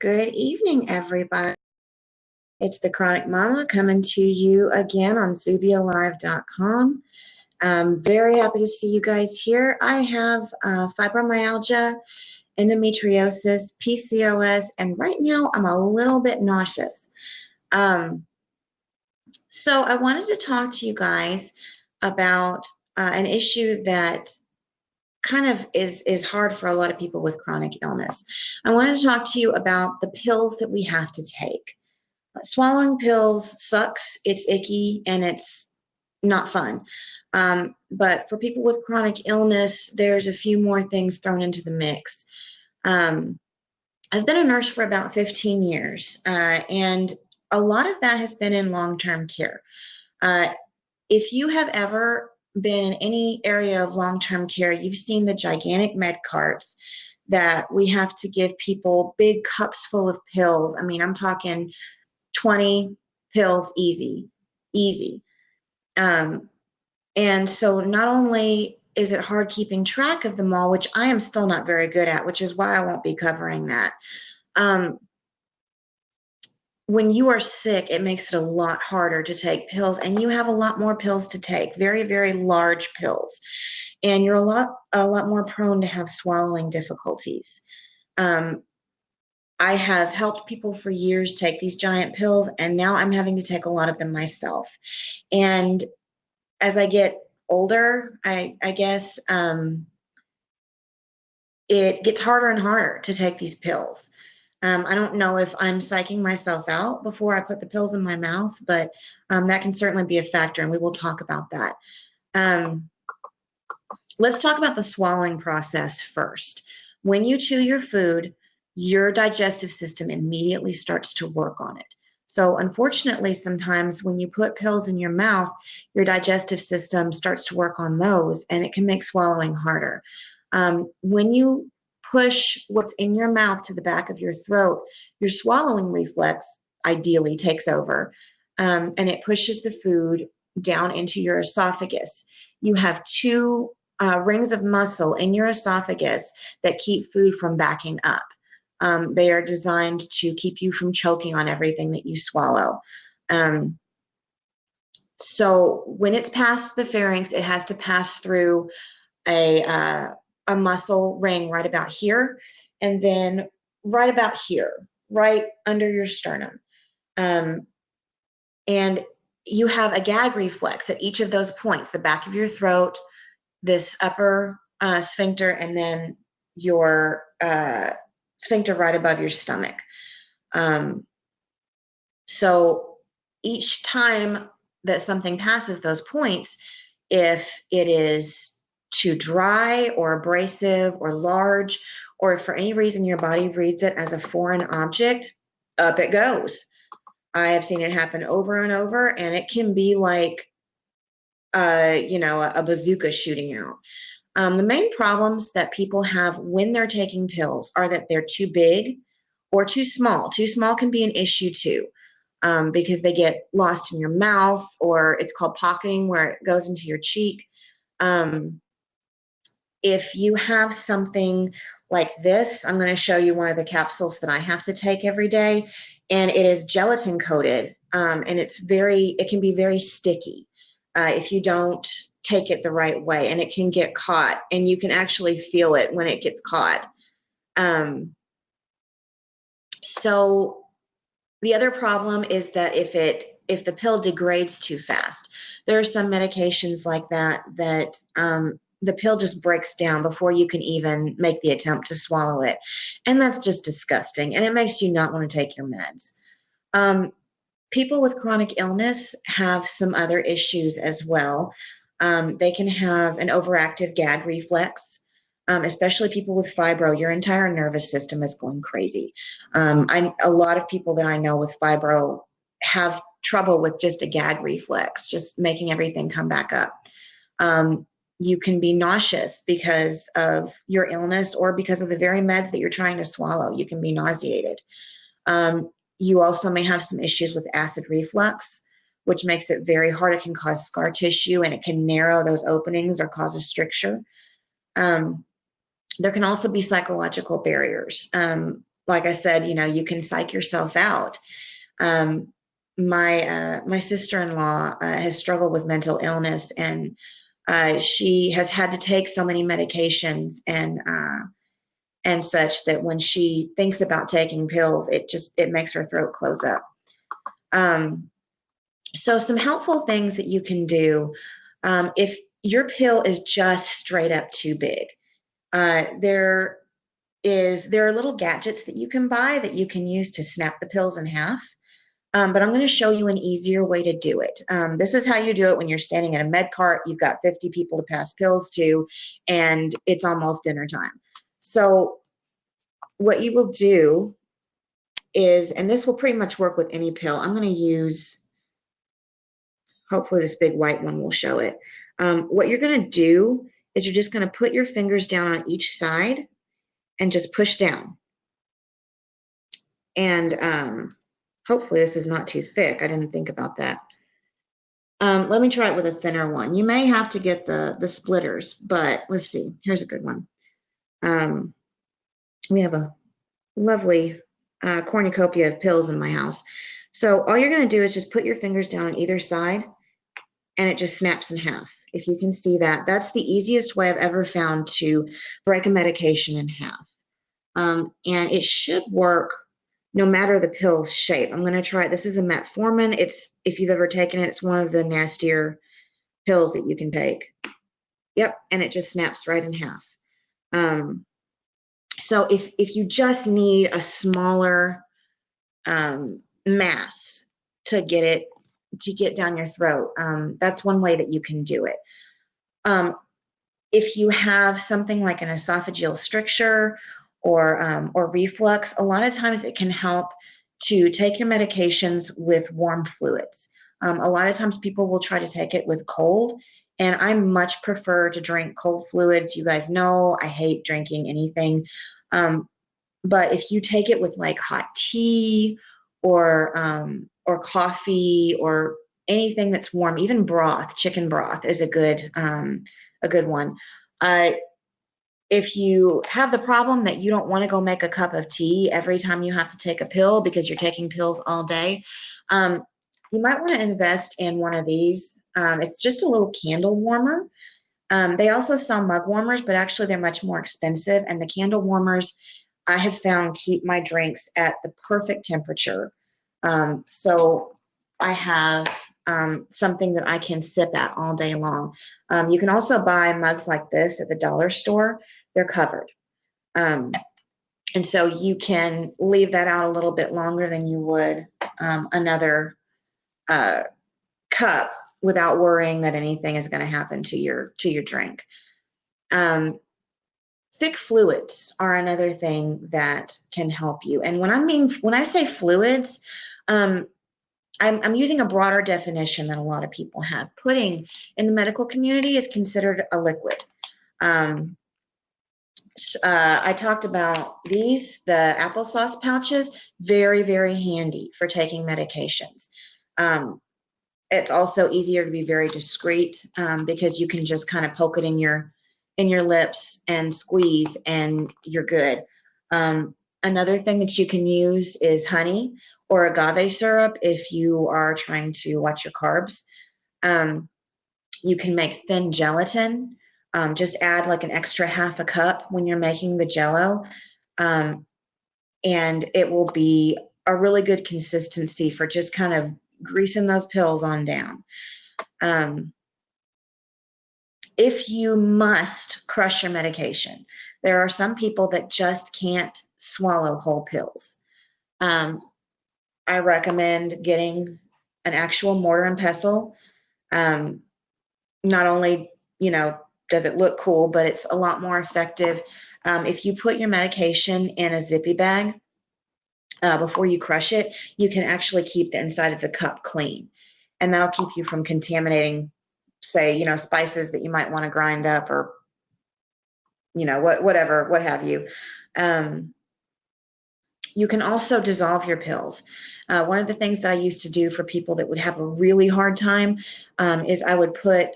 Good evening, everybody. It's the Chronic Mama coming to you again on ZubiaLive.com. I'm very happy to see you guys here. I have fibromyalgia, endometriosis, PCOS, and right now I'm a little bit nauseous. So I wanted to talk to you guys about an issue that kind of is hard for a lot of people with chronic illness. I wanted to talk to you about the pills that we have to take. Swallowing pills sucks, it's icky, and it's not fun. But for people with chronic illness, there's a few more things thrown into the mix. I've been a nurse for about 15 years, and a lot of that has been in long-term care. If you have ever been in any area of long-term care, you've seen the gigantic med carts that we have to give people, big cups full of pills. I mean, I'm talking 20 pills easy. And so not only is it hard keeping track of them all, which I am still not very good at, which is why I won't be covering that. When you are sick, it makes it a lot harder to take pills, and you have a lot more pills to take, very, very large pills. And you're a lot more prone to have swallowing difficulties. I have helped people for years take these giant pills, and now I'm having to take a lot of them myself. And as I get older, I guess it gets harder and harder to take these pills. I don't know if I'm psyching myself out before I put the pills in my mouth, but that can certainly be a factor, and we will talk about that. Let's talk about the swallowing process first. When you chew your food, your digestive system immediately starts to work on it. So unfortunately, sometimes when you put pills in your mouth, your digestive system starts to work on those, and it can make swallowing harder. When you push what's in your mouth to the back of your throat, your swallowing reflex ideally takes over, and it pushes the food down into your esophagus. You have two rings of muscle in your esophagus that keep food from backing up. They are designed to keep you from choking on everything that you swallow. So when it's past the pharynx, it has to pass through a muscle ring right about here, and then right about here, right under your sternum. And you have a gag reflex at each of those points, the back of your throat, this upper sphincter, and then your sphincter right above your stomach. So each time that something passes those points, if it is too dry or abrasive or large, or if for any reason your body reads it as a foreign object, up it goes. I have seen it happen over and over, and it can be like, a bazooka shooting out. The main problems that people have when they're taking pills are that they're too big or too small. Too small can be an issue too, because they get lost in your mouth, or it's called pocketing, where it goes into your cheek. If you have something like this, I'm going to show you one of the capsules that I have to take every day, and it is gelatin coated, and it can be very sticky if you don't take it the right way, and it can get caught, and you can actually feel it when it gets caught. So the other problem is that if the pill degrades too fast, there are some medications like that the pill just breaks down before you can even make the attempt to swallow it. And that's just disgusting. And it makes you not want to take your meds. People with chronic illness have some other issues as well. They can have an overactive gag reflex, especially people with fibro. Your entire nervous system is going crazy. A lot of people that I know with fibro have trouble with just a gag reflex, just making everything come back up. You can be nauseous because of your illness or because of the very meds that you're trying to swallow. You can be nauseated. You also may have some issues with acid reflux, which makes it very hard. It can cause scar tissue, and it can narrow those openings or cause a stricture. There can also be psychological barriers. like I said, you know, you can psych yourself out. Um, my sister-in-law has struggled with mental illness, and she has had to take so many medications and such that when she thinks about taking pills, it makes her throat close up. Um, so some helpful things that you can do if your pill is just straight up too big. There are little gadgets that you can buy that you can use to snap the pills in half. But I'm going to show you an easier way to do it. This is how you do it when you're standing in a med cart. You've got 50 people to pass pills to, and it's almost dinner time. So what you will do is, and this will pretty much work with any pill. I'm going to use, hopefully this big white one will show it. What you're going to do is you're just going to put your fingers down on each side and just push down. And hopefully this is not too thick. I didn't think about that. Let me try it with a thinner one. You may have to get the splitters, but let's see. Here's a good one. We have a lovely cornucopia of pills in my house. So all you're going to do is just put your fingers down on either side, and it just snaps in half. If you can see that, that's the easiest way I've ever found to break a medication in half. And it should work no matter the pill shape. I'm going to try it. This is a metformin. It's, if you've ever taken it, it's one of the nastier pills that you can take. Yep, and it just snaps right in half. So if you just need a smaller mass to get down your throat, that's one way that you can do it. If you have something like an esophageal stricture or reflux, a lot of times it can help to take your medications with warm fluids. A lot of times people will try to take it with cold, and I much prefer to drink cold fluids. You guys know I hate drinking anything. But if you take it with like hot tea or coffee or anything that's warm, even broth, chicken broth is a good one. If you have the problem that you don't want to go make a cup of tea every time you have to take a pill because you're taking pills all day, you might want to invest in one of these. It's just a little candle warmer. They also sell mug warmers, but actually they're much more expensive. And the candle warmers, I have found, keep my drinks at the perfect temperature. So I have something that I can sip at all day long. You can also buy mugs like this at the dollar store. They're covered. And so you can leave that out a little bit longer than you would another cup without worrying that anything is going to happen to your drink. Thick fluids are another thing that can help you. And when I say fluids, I'm using a broader definition than a lot of people have. Pudding in the medical community is considered a liquid. I talked about these, the applesauce pouches, very, very handy for taking medications. It's also easier to be very discreet because you can just kind of poke it in your lips and squeeze and you're good. Another thing that you can use is honey or agave syrup if you are trying to watch your carbs. You can make thin gelatin. Just add like an extra half a cup when you're making the Jello, and it will be a really good consistency for just kind of greasing those pills on down. If you must crush your medication, there are some people that just can't swallow whole pills. I recommend getting an actual mortar and pestle. Not only, does it look cool, but it's a lot more effective. If you put your medication in a zippy bag before you crush it, you can actually keep the inside of the cup clean. And that'll keep you from contaminating, say, spices that you might want to grind up or, whatever, what have you. You can also dissolve your pills. One of the things that I used to do for people that would have a really hard time is I would put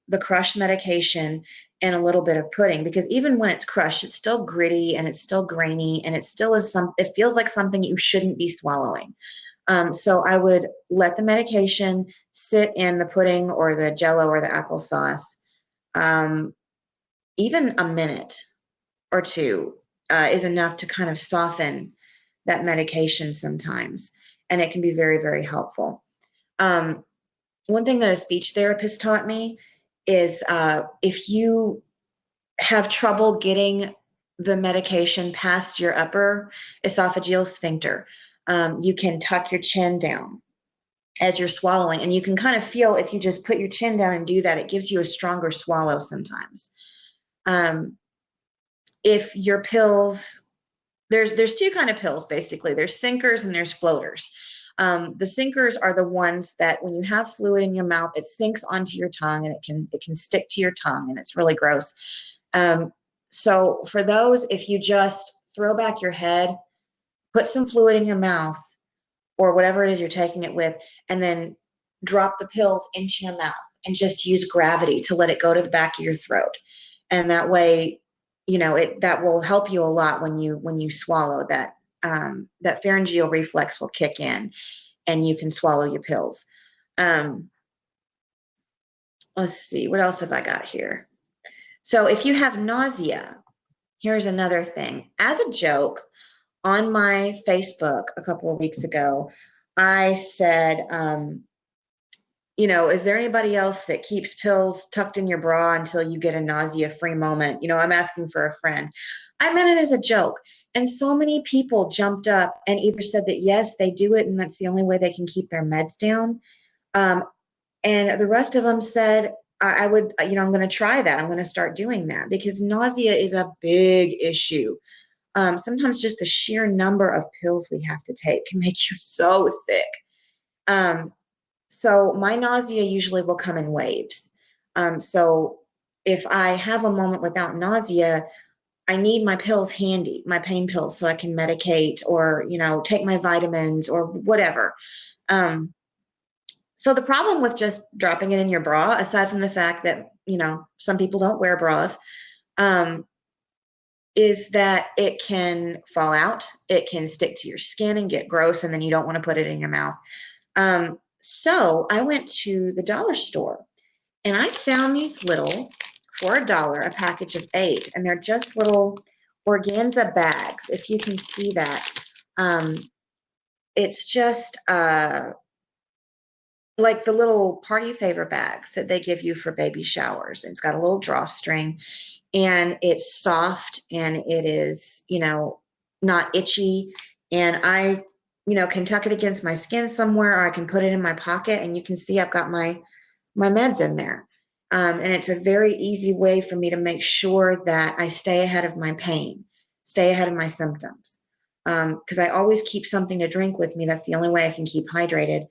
the crushed medication and a little bit of pudding, because even when it's crushed, it's still gritty and it's still grainy and it still is it feels like something you shouldn't be swallowing. So I would let the medication sit in the pudding or the jello or the applesauce, even a minute or two is enough to kind of soften that medication sometimes. And it can be very, very helpful. One thing that a speech therapist taught me is if you have trouble getting the medication past your upper esophageal sphincter, you can tuck your chin down as you're swallowing. And you can kind of feel, if you just put your chin down and do that, it gives you a stronger swallow sometimes. If your pills, there's two kind of pills, basically. There's sinkers and there's floaters. The sinkers are the ones that when you have fluid in your mouth, it sinks onto your tongue and it can stick to your tongue, and it's really gross. So for those, if you just throw back your head, put some fluid in your mouth or whatever it is you're taking it with, and then drop the pills into your mouth and just use gravity to let it go to the back of your throat. And that way, that will help you a lot when you swallow. That pharyngeal reflex will kick in and you can swallow your pills. Let's see, what else have I got here? So if you have nausea, here's another thing. As a joke, on my Facebook a couple of weeks ago, I said, is there anybody else that keeps pills tucked in your bra until you get a nausea-free moment? I'm asking for a friend. I meant it as a joke. And so many people jumped up and either said that, yes, they do it, and that's the only way they can keep their meds down. And the rest of them said, I'm going to try that. I'm going to start doing that, because nausea is a big issue. Sometimes just the sheer number of pills we have to take can make you so sick. So my nausea usually will come in waves. So if I have a moment without nausea, I need my pills handy, my pain pills, so I can medicate or, take my vitamins or whatever. So the problem with just dropping it in your bra, aside from the fact that, some people don't wear bras, is that it can fall out, it can stick to your skin and get gross, and then you don't want to put it in your mouth. So I went to the dollar store and I found these little, for $1, a package of 8, and they're just little organza bags. If you can see that, it's just like the little party favor bags that they give you for baby showers. It's got a little drawstring, and it's soft, and it is, not itchy. And I, can tuck it against my skin somewhere, or I can put it in my pocket, and you can see I've got my meds in there. And it's a very easy way for me to make sure that I stay ahead of my pain, stay ahead of my symptoms. Because I always keep something to drink with me. That's the only way I can keep hydrated.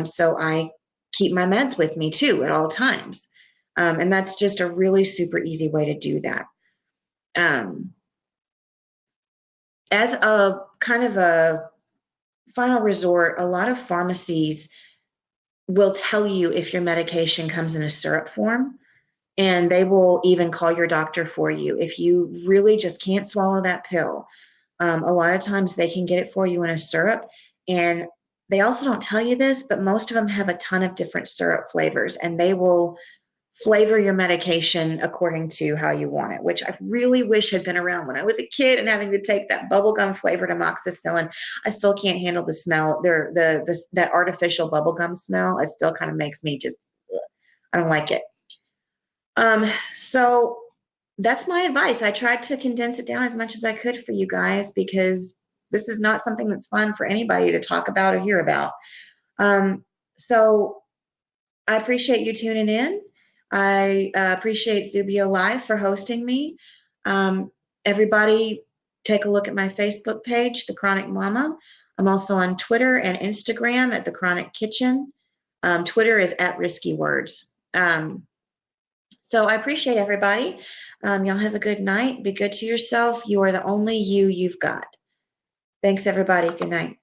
So I keep my meds with me too at all times. And that's just a really super easy way to do that. As a kind of a final resort, a lot of pharmacies will tell you if your medication comes in a syrup form, and they will even call your doctor for you. If you really just can't swallow that pill, a lot of times they can get it for you in a syrup. And they also don't tell you this, but most of them have a ton of different syrup flavors, and they will flavor your medication according to how you want it, which I really wish had been around when I was a kid and having to take that bubblegum flavored amoxicillin. I still can't handle the smell. That artificial bubblegum smell, it still kind of makes me just, I don't like it. So that's my advice. I tried to condense it down as much as I could for you guys, because this is not something that's fun for anybody to talk about or hear about. So I appreciate you tuning in. I appreciate ZubiaLive for hosting me. Everybody take a look at my Facebook page, The Chronic Mama. I'm also on Twitter and Instagram at The Chronic Kitchen. Twitter is at Risky Words. So I appreciate everybody. Y'all have a good night. Be good to yourself. You are the only you've got. Thanks, everybody. Good night.